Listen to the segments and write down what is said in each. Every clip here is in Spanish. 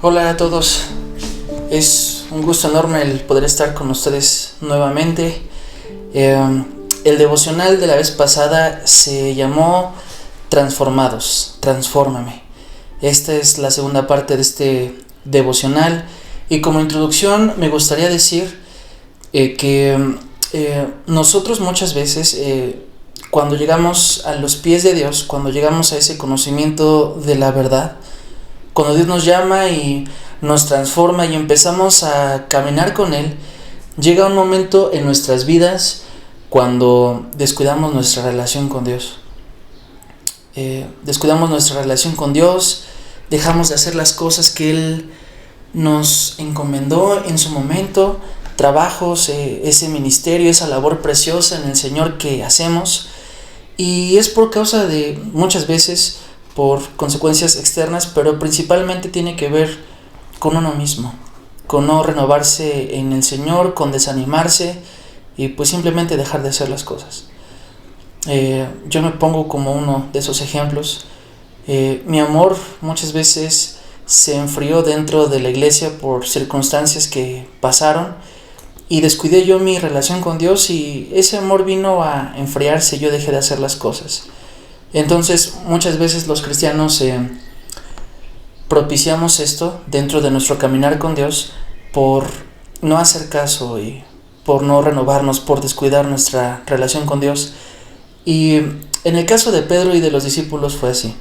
Hola a todos, es un gusto enorme el poder estar con ustedes nuevamente. El devocional de la vez pasada se llamó Transformados, Transfórmame. Esta es la segunda parte de este devocional y como introducción me gustaría decir que nosotros muchas veces cuando llegamos a los pies de Dios, cuando llegamos a ese conocimiento de la verdad, cuando Dios nos llama y nos transforma y empezamos a caminar con Él, llega un momento en nuestras vidas cuando descuidamos nuestra relación con Dios. Descuidamos nuestra relación con Dios, dejamos de hacer las cosas que Él nos encomendó en su momento, trabajos, ese ministerio, esa labor preciosa en el Señor que hacemos, y es por causa de muchas veces por consecuencias externas, pero principalmente tiene que ver con uno mismo, con no renovarse en el Señor, con desanimarse y pues simplemente dejar de hacer las cosas. Yo me pongo como uno de esos ejemplos. Mi amor muchas veces se enfrió dentro de la iglesia por circunstancias que pasaron y descuidé yo mi relación con Dios y ese amor vino a enfriarse y yo dejé de hacer las cosas. Entonces muchas veces los cristianos propiciamos esto dentro de nuestro caminar con Dios por no hacer caso y por no renovarnos, por descuidar nuestra relación con Dios. Y en el caso de Pedro y de los discípulos fue así.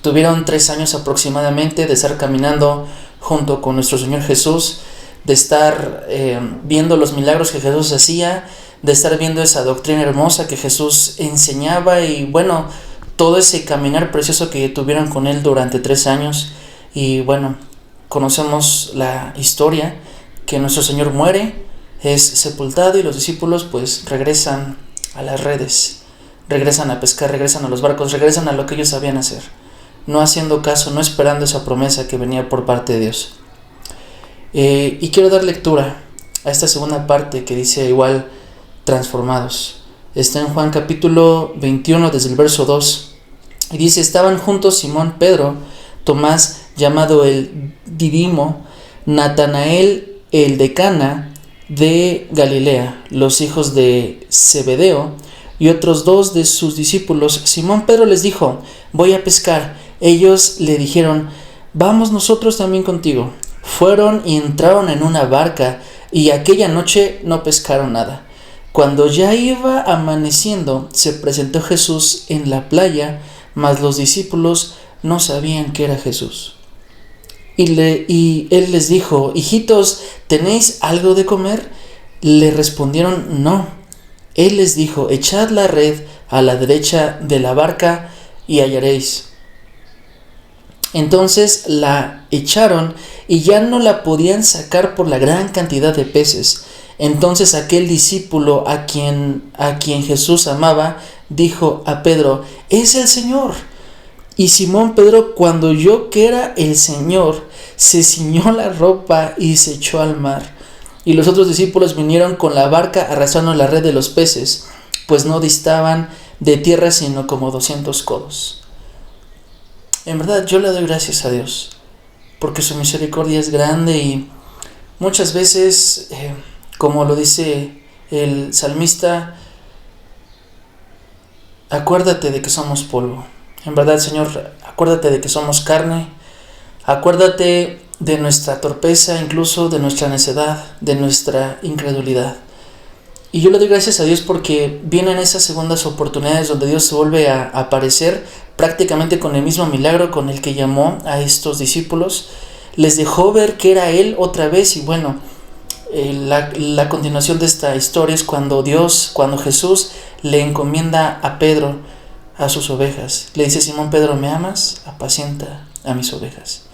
Tuvieron 3 años aproximadamente de estar caminando junto con nuestro Señor Jesús, de estar viendo los milagros que Jesús hacía, de estar viendo esa doctrina hermosa que Jesús enseñaba y bueno, todo ese caminar precioso que tuvieron con Él durante 3 años. Y bueno, conocemos la historia que nuestro Señor muere, es sepultado y los discípulos pues regresan a las redes, regresan a pescar, regresan a los barcos, regresan a lo que ellos sabían hacer, no haciendo caso, no esperando esa promesa que venía por parte de Dios. Y quiero dar lectura a esta segunda parte que dice igual transformados. Está en Juan capítulo 21 desde el verso 2 y dice: estaban juntos Simón Pedro, Tomás llamado el Didimo, Natanael el de Cana de Galilea, los hijos de Zebedeo y otros 2 de sus discípulos. Simón Pedro les dijo: voy a pescar. Ellos le dijeron: vamos nosotros también contigo. Fueron y entraron en una barca y aquella noche no pescaron nada. Cuando ya iba amaneciendo, se presentó Jesús en la playa, mas los discípulos no sabían que era Jesús. Y él les dijo: hijitos, ¿tenéis algo de comer? Le respondieron: no. Él les dijo: echad la red a la derecha de la barca y hallaréis. Entonces la echaron y ya no la podían sacar por la gran cantidad de peces. Entonces aquel discípulo a quien Jesús amaba dijo a Pedro: es el Señor. Y Simón Pedro, cuando oyó que era el Señor, se ciñó la ropa y se echó al mar. Y los otros discípulos vinieron con la barca arrastrando la red de los peces, pues no distaban de tierra sino como 200 codos. En verdad yo le doy gracias a Dios, porque su misericordia es grande y muchas veces, como lo dice el salmista, acuérdate de que somos polvo. En verdad, Señor, acuérdate de que somos carne, acuérdate de nuestra torpeza, incluso de nuestra necedad, de nuestra incredulidad. Y yo le doy gracias a Dios porque vienen esas segundas oportunidades donde Dios se vuelve a aparecer prácticamente con el mismo milagro con el que llamó a estos discípulos. Les dejó ver que era Él otra vez y bueno, la continuación de esta historia es cuando Jesús le encomienda a Pedro a sus ovejas. Le dice: Simón Pedro, ¿me amas? Apacienta a mis ovejas.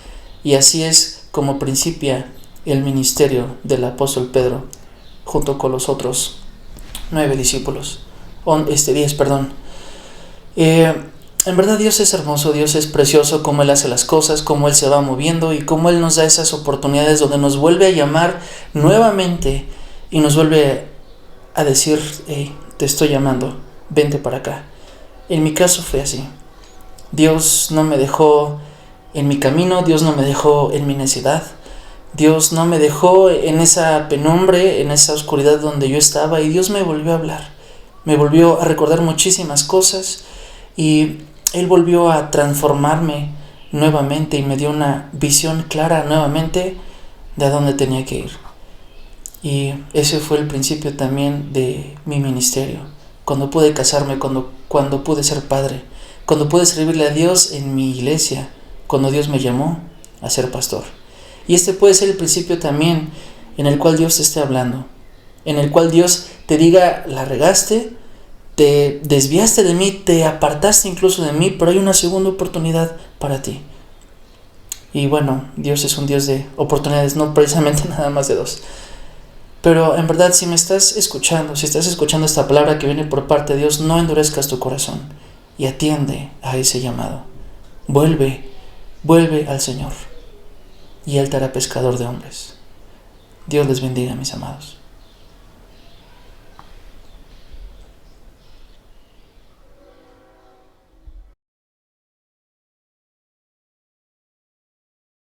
Y así es como principia el ministerio del apóstol Pedro junto con los otros 10 discípulos. En verdad Dios es hermoso, Dios es precioso, cómo Él hace las cosas, cómo Él se va moviendo y cómo Él nos da esas oportunidades donde nos vuelve a llamar nuevamente y nos vuelve a decir: hey, te estoy llamando, vente para acá. En mi caso fue así. Dios no me dejó en mi camino, Dios no me dejó en mi necedad, Dios no me dejó en esa penumbre, en esa oscuridad donde yo estaba, y Dios me volvió a hablar, me volvió a recordar muchísimas cosas, y Él volvió a transformarme nuevamente y me dio una visión clara nuevamente de a dónde tenía que ir. Y ese fue el principio también de mi ministerio, cuando pude casarme, cuando pude ser padre, cuando pude servirle a Dios en mi iglesia, cuando Dios me llamó a ser pastor. Y este puede ser el principio también en el cual Dios te esté hablando, en el cual Dios te diga: la regaste, te desviaste de mí, te apartaste incluso de mí, pero hay una segunda oportunidad para ti. Y bueno, Dios es un Dios de oportunidades, no precisamente nada más de dos. Pero en verdad, si me estás escuchando, si estás escuchando esta palabra que viene por parte de Dios, no endurezcas tu corazón y atiende a ese llamado. Vuelve al Señor y Él te hará pescador de hombres. Dios les bendiga, mis amados.